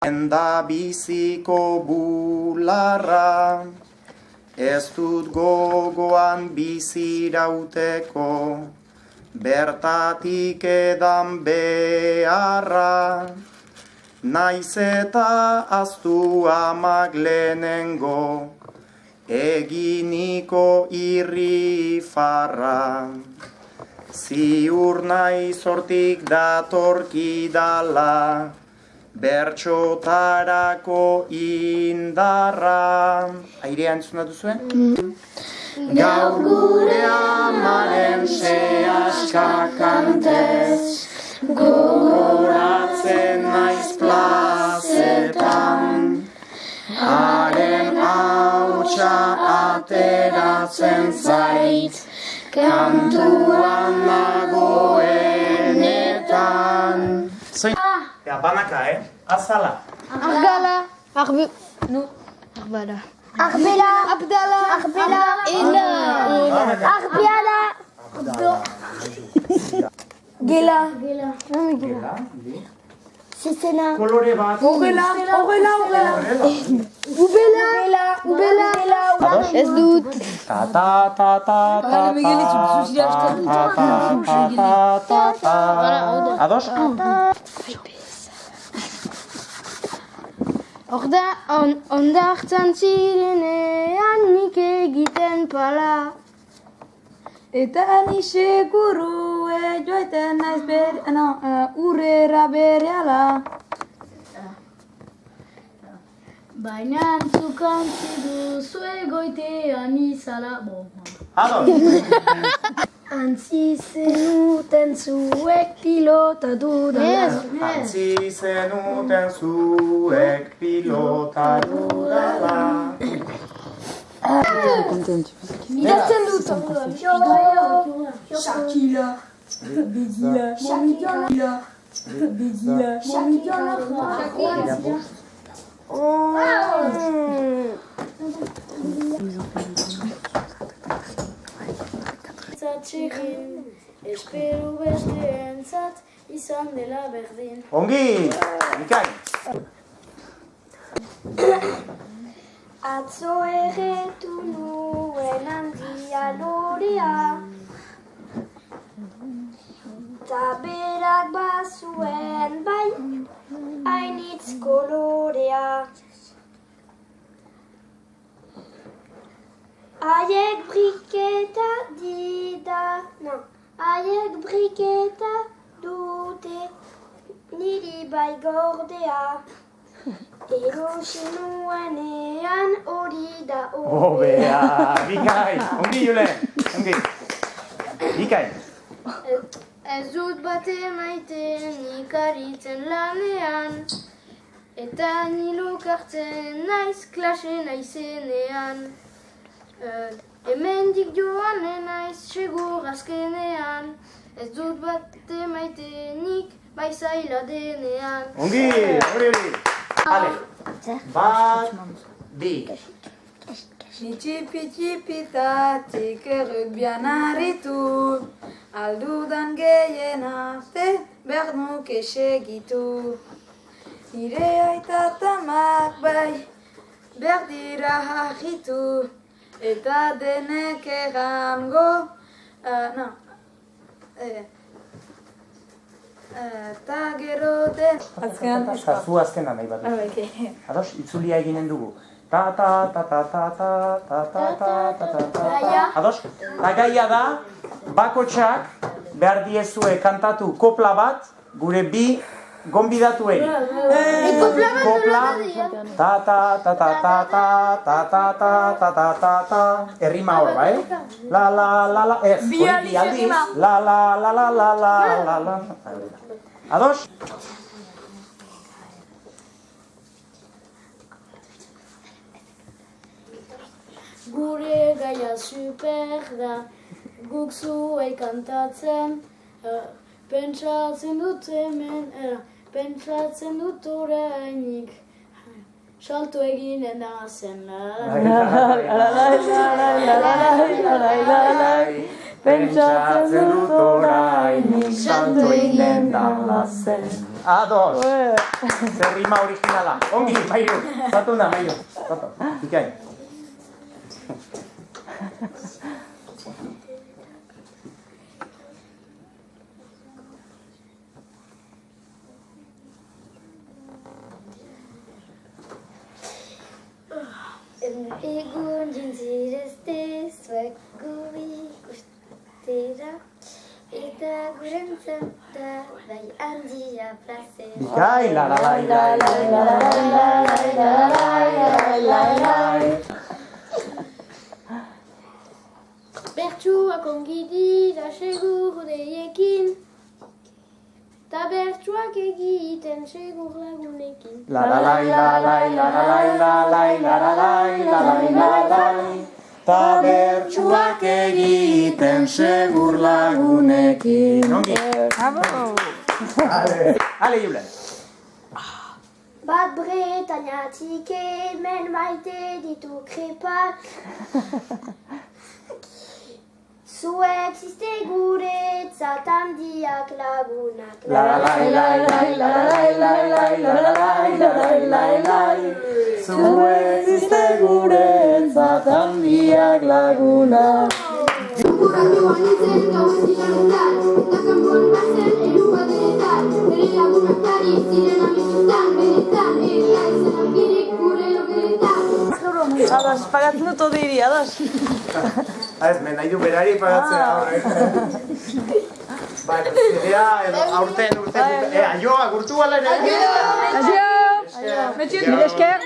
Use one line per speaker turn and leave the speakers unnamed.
Enda biziko bularra, ez dut gogoan bizirauteko, bertatik edan beharra, naiz eta aztu amak lehenengo, eginiko irrifarra. Ziur naiz hortik datorkidala, bertxotarako indarra. Airea entzuna duzuen? Gaur gure amaren sehaska kantez, gogoratzen naiz plazetan, haren hautsa ateratzen zait, kantuan nagoenetan. Ja, banaka, Azala.
Argala. Arbala. Arbela. Abdala. Arbela. Ela. Arbiala. Gela. Gela. Sesena.
Kolore bat.
Ogela. Ubela. Ez dut.
Ados?
Onda hartzen zirenean nik egiten pala.
Eta ni seguru joaiten naiz urrera berehala.
Baina zuk antzi duzu egoitean izala.
Ados?
Antzi zenuten zuek pilota dudala.
Antzi zenuten zuek pilota dudala.
Idazten dut.
Shakila, Begila, Momidiola, Begila, Momidiola.
Zatxekin, espero besteentzat izan dela berdin.
Ongi! Mikain!
Atzo erretu nuen handia lorea, ta berak bazuen bai, hainitz kolorea. Haiek briketa dute, niri bai gordea. Erosi nuenean hori da
Hobea! Mikain! Ongi, Julen! Ongi! Mikain!
Ez dut bate maiten ikaritzen lanean, eta niluk hartzen naiz klase naizenean. Hemendik joanen naiz segur azkenean, ez dut bate maitenik bai zaila denean.
Ongi! Hori! Ale! Bat, bi!
Txipi-txipitatik errugbian harritu, aldudan gehien arte behar nuke segitu. Nire aita tamak bai behar dira hajitu, eta denek egango, eta gero den... Azkenan
Zu azkena nahi bat. Ados, itzulia eginen dugu. Ados, eta gaia da, bakotxak behar diezue kantatu kopla bat, gure bi gonbidatuei. Kopla, errima hor, bai? La la la la, ez, hori bi aldiz, la la la la la la la. Ados?
Gure gaia super da, guk zuei kantatzen, pentsatzen dut hemen, pentsatzen dut orainik, salto eginen da zen.
Pentsatzen dut orainik, salto eginen da zen. Ados. Zer rima originala. Ongi, Mairu. Zatu da, Mairu. Zatu. Ikain.
Egun jintzirezte zuek gubi ikustera eta gurentzata bai handia plazera.
Ikain, la la la la la la la la la la.
Bertsuak ongi dira segur deiekin, ta bertsuak egiten segur lagunekin.
La la la la la la la la la la la la la. Ta bertsuak egiten segur lagunekin. Ongi. Ale, Julen.
Bat Bretañatik hemen maite ditu krepak. Zuek ziste guretzat handiak lagunak.
La la la la la la la la la la la. Zuek ziste guretzat handiak lagunak.
Burratu banitzen gauen zilanetan, eta kanpoan bazen erukadenetan, bere lagunakari ziren amitxutan, beretan, egia izan algirik gure logeretan.
Ados, pagatzen dut odiri, ados.
Ez, nahi du berari pagatzea horrek. Bai, zidea, edo aurten urte... Aio, agurtu ala ere?
Adio! Adio! Mire esker!